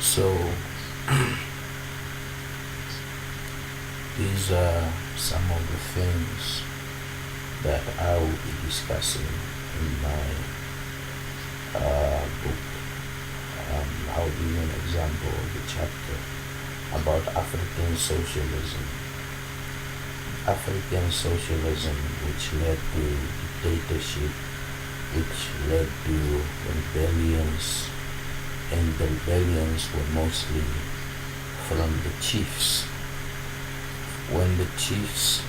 So these are some of the things that I will be discussing in my book. I'll give you an example of the chapter about African socialism. African socialism, which led to dictatorship, which led to rebellions, and the rebellions were mostly from the chiefs. When the chiefs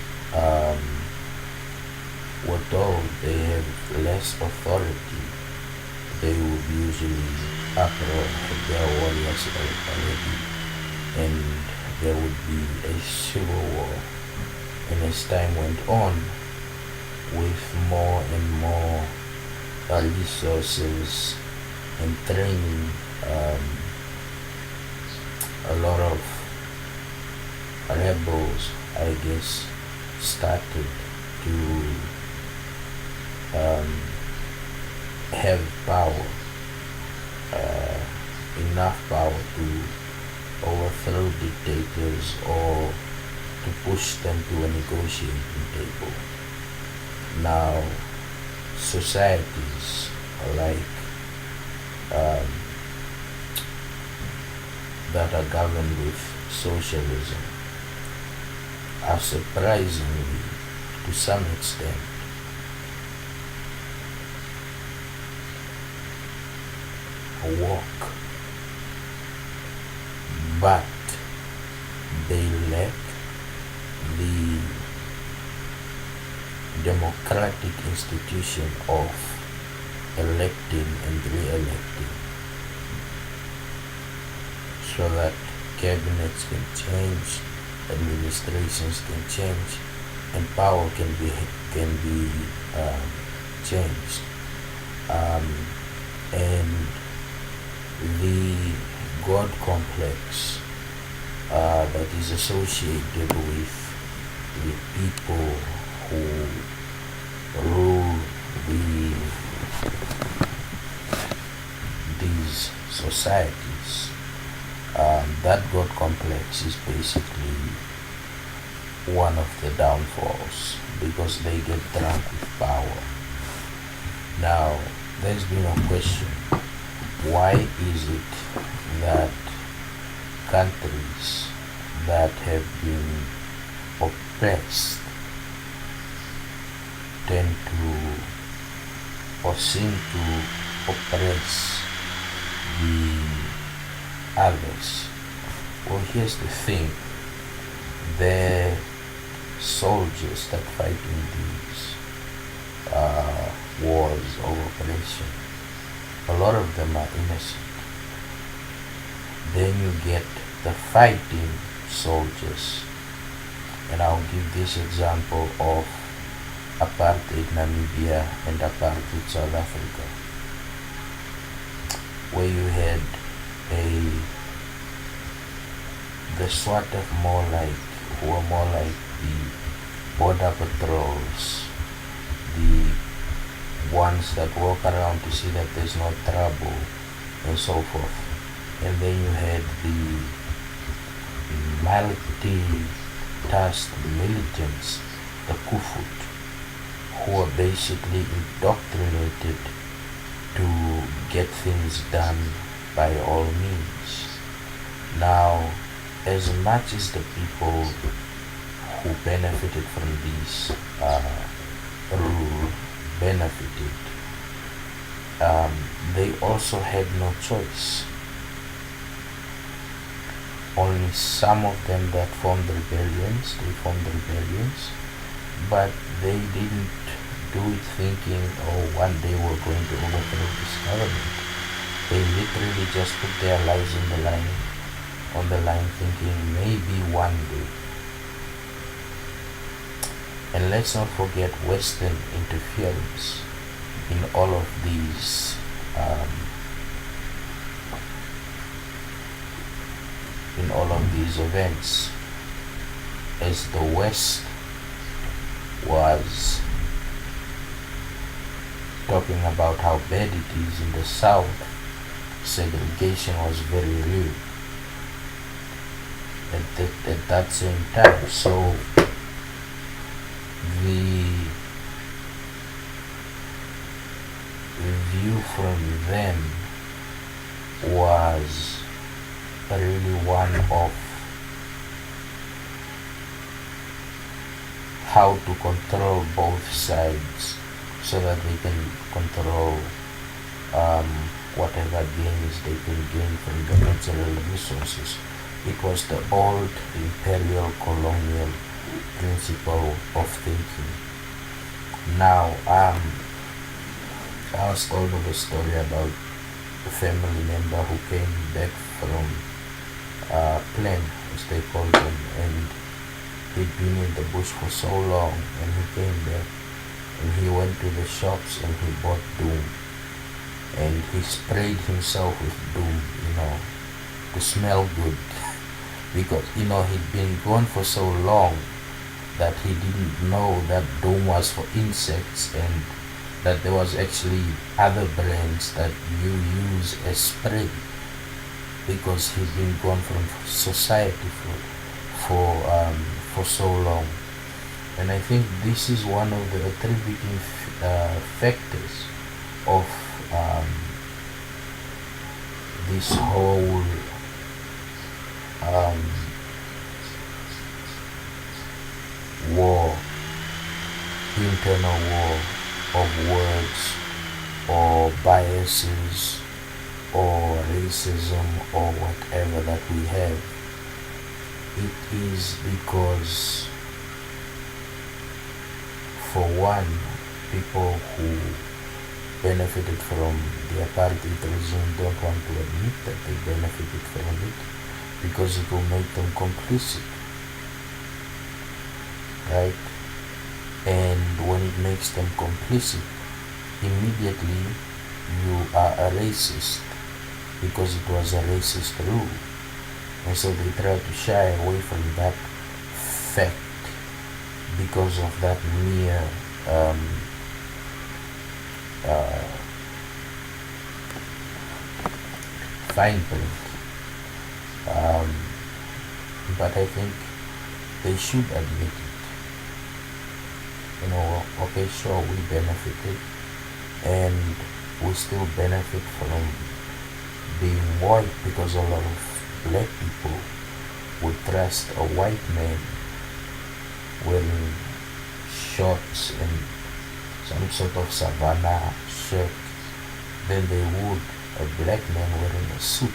were told they have less authority, they would usually uproar their warriors already, and there would be a civil war. And as time went on, with more and more resources and training, a lot of rebels, I guess, started to have power, enough power to overthrow dictators or to push them to a negotiating table. Now, societies like that are governed with socialism are surprisingly, to some extent, woke, but they lack the democratic institution of electing and re-electing, so that cabinets can change, administrations can change, and power can be changed. And the God complex that is associated with the people who rule these societies, that God complex is basically one of the downfalls, because they get drunk with power. Now, there's been a question: why is it that countries that have been oppressed tend to, or seem to oppress the others? Well, here's the thing: the soldiers that fight in these wars of oppression, a lot of them are innocent. Then you get the fighting soldiers, and I'll give this example of apartheid Namibia and apartheid South Africa, where you had the sort of who are more like the border patrols, the ones that walk around to see that there's no trouble and so forth. And then you had the multi-tasked militants, the Kufut, who are basically indoctrinated to get things done by all means. Now, as much as the people who benefited from these rule benefited, they also had no choice. Only some of them that formed rebellions, but they didn't do it thinking, oh, one day we're going to overthrow this government. They literally just put their lives on the line, thinking maybe one day. And let's not forget Western interference in all of these events, as the West was talking about how bad it is in the South. segregation was very real at that same time. So the view from them was really one of how to control both sides so that they can control whatever gains they can gain from the natural resources. It was the old imperial colonial principle of thinking. Now, I was told of a story about a family member who came back from Plan, as they called them, and he'd been in the bush for so long, and he came back and he went to the shops and he bought doom, and he sprayed himself with doom, to smell good, because he'd been gone for so long that he didn't know that doom was for insects, and that there was actually other brands that you use as spray, because he'd been gone from society for so long. And I think this is one of the attributing factors of this whole war, internal war of words or biases or racism or whatever that we have. It is because, for one, people who benefited from the apartheid regime don't want to admit that they benefited from it, because it will make them complicit, right? And when it makes them complicit, immediately you are a racist, because it was a racist rule. And so they try to shy away from that fact because of that mere fine print. But I think they should admit it. Okay, sure, we benefited, and we still benefit from being white, because a lot of black people would trust a white man wearing shorts and some sort of savannah shirt than they would a black man wearing a suit.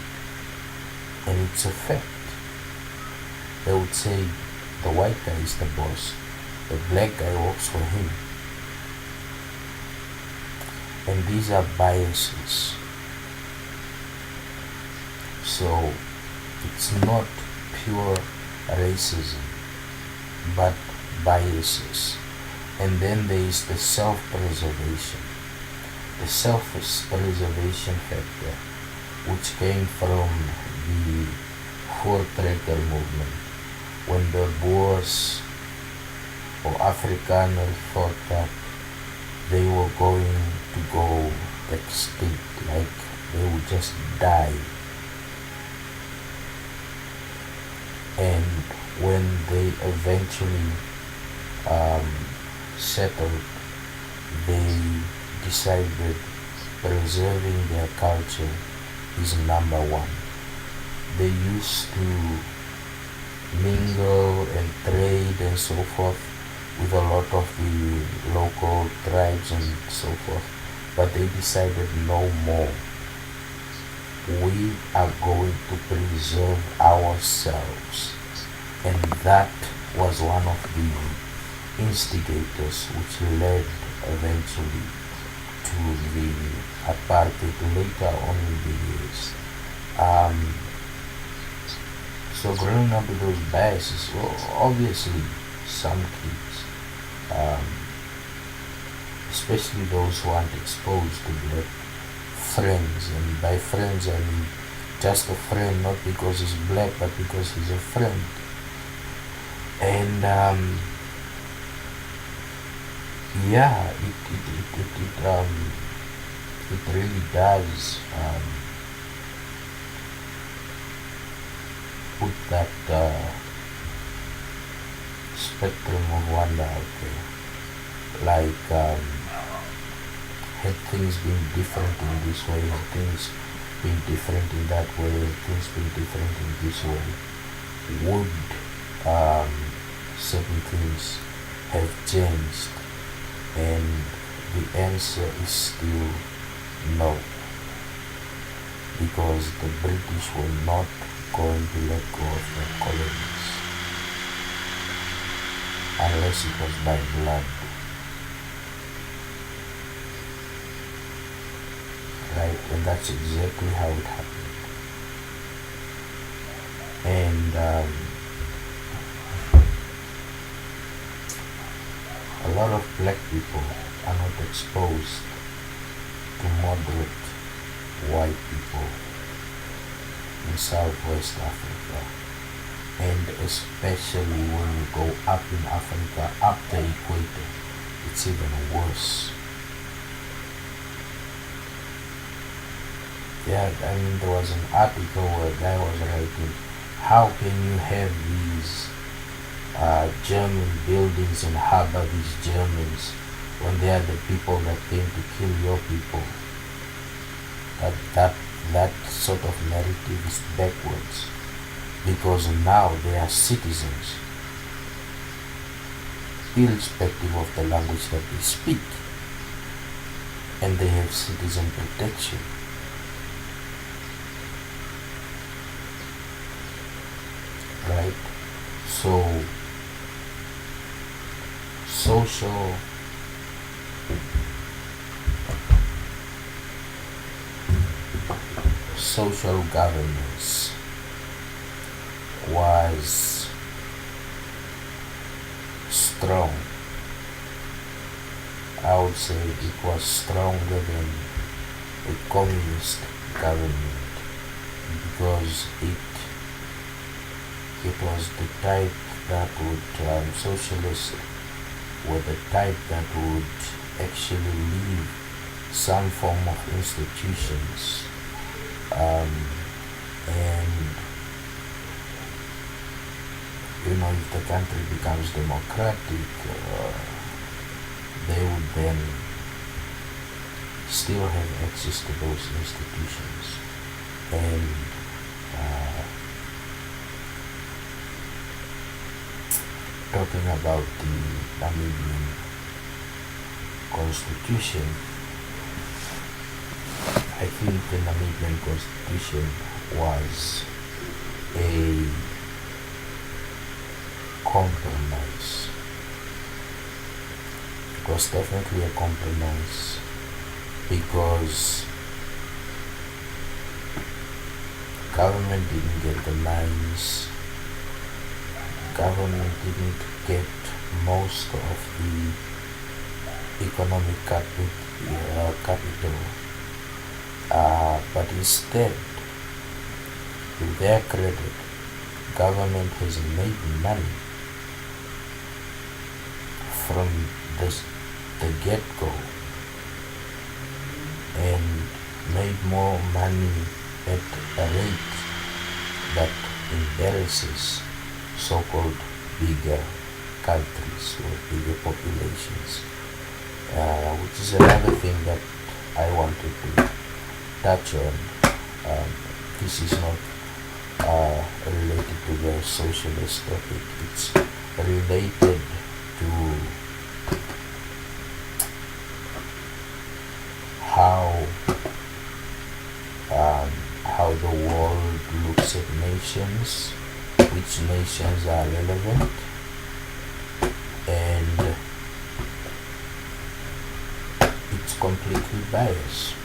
And it's a fact. They would say the white guy is the boss, the black guy works for him. And these are biases. So it's not pure racism, but biases. And then there is the self-preservation. The self-preservation factor, which came from the Voortrekker movement, when the Boers or Afrikaners thought that they were going to go extinct, like they would just die. And when they eventually settled, they decided preserving their culture is number one. They used to mingle and trade and so forth with a lot of the local tribes and so forth, but they decided no more. We are going to preserve ourselves. And that was one of the instigators which led eventually to the apartheid later on in the years. So growing up with those biases, well, obviously some kids, especially those who aren't exposed to black friends, and by friends I mean just a friend, not because he's black, but because he's a friend. And yeah, it really does put that spectrum of wonder out there. Like, had things been different in this way, had things been different in that way, had things been different in this way, would certain things have changed? And the answer is still no, because the British were not going to let go of their colonies unless it was by blood. Right? And that's exactly how it happened. And a lot of black people are not exposed to moderate white people in Southwest Africa, and especially when you go up in Africa, up the equator, it's even worse. Yeah, I mean, there was an article where a guy was writing, how can you have these German buildings and harbor these Germans when they are the people that came to kill your people? That sort of narrative is backwards, because now they are citizens irrespective of the language that they speak, and they have citizen protection. Right? So social governance was strong. I would say it was stronger than a communist government, because it was the type that would, socialists were the type that would actually leave some form of institutions, and if the country becomes democratic, they would then still have access to those institutions. And talking about the Namibian constitution, I think the Namibian constitution was a compromise. It was definitely a compromise, because government didn't get the mines, government didn't get most of the economic capital, but instead, to their credit, government has made money from the get-go, and made more money at a rate that embarrasses so-called bigger countries with bigger populations, which is another thing that I wanted to touch on. This is not related to the socialist topic, it's related to how the world looks at nations, which nations are relevant, and it's completely biased.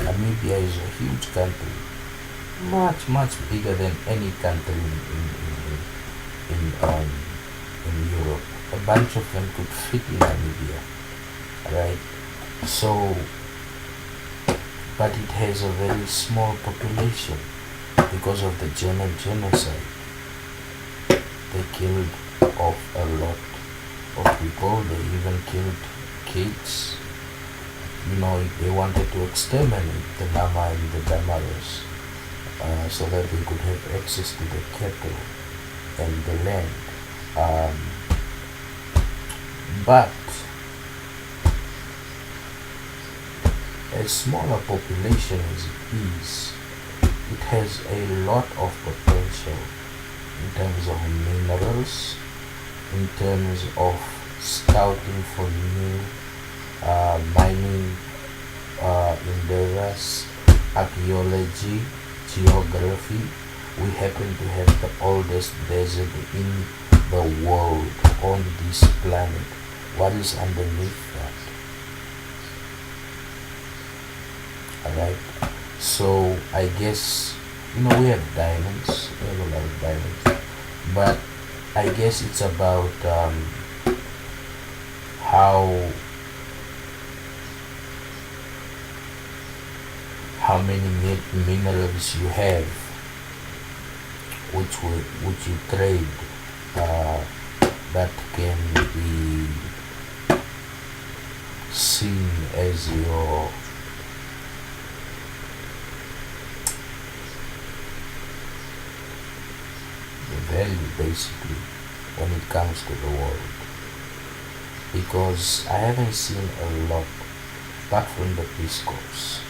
Namibia is a huge country, much bigger than any country in Europe. A bunch of them could fit in Namibia, right? So, but it has a very small population because of the German genocide. They killed off a lot of people. They even killed kids. They wanted to exterminate the Nama and the Damaros. so that they could have access to the cattle and the land. Um, but as smaller population as it is, it has a lot of potential in terms of minerals, in terms of scouting for new mining endeavors, archaeology, geography. We happen to have the oldest desert in the world on this planet. What is underneath that? Alright. So I guess, we have diamonds. We have a lot of diamonds. But I guess it's about how many minerals you have, which you trade, that can be seen as your value, basically, when it comes to the world. Because I haven't seen a lot, apart from the Peace Corps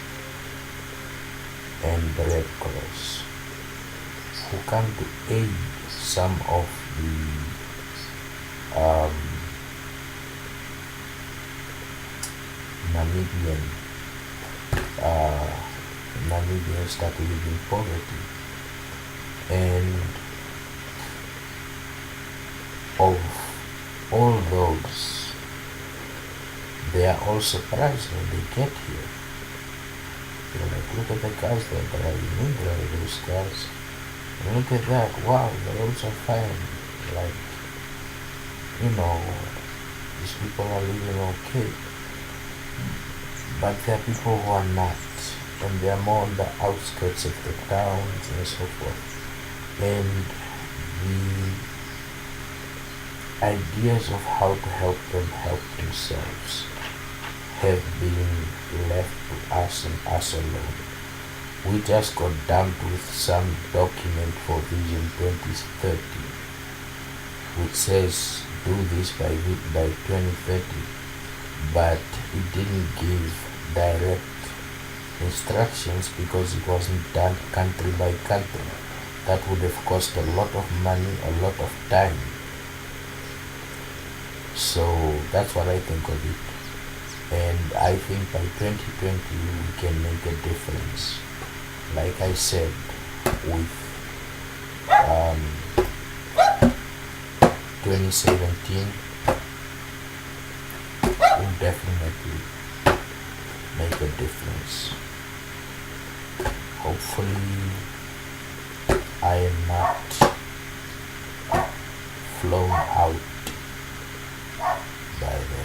and the Red Cross, who come to aid some of the Namibians that live in poverty. And of all those, they are all surprised when they get here. They're like, look at the cars that are driving, those cars. And look at that, wow, the roads are fine. Like, these people are living okay. But there are people who are not, and they are more on the outskirts of the towns and so forth. And the ideas of how to help them help themselves have been left to us and us alone. We just got dumped with some document for Vision 2030, which says do this by 2030, but it didn't give direct instructions because it wasn't done country by country. That would have cost a lot of money, a lot of time. So that's what I think of it. And I think by 2020 we can make a difference. Like I said, with 2017, will definitely make a difference. Hopefully I am not flown out by the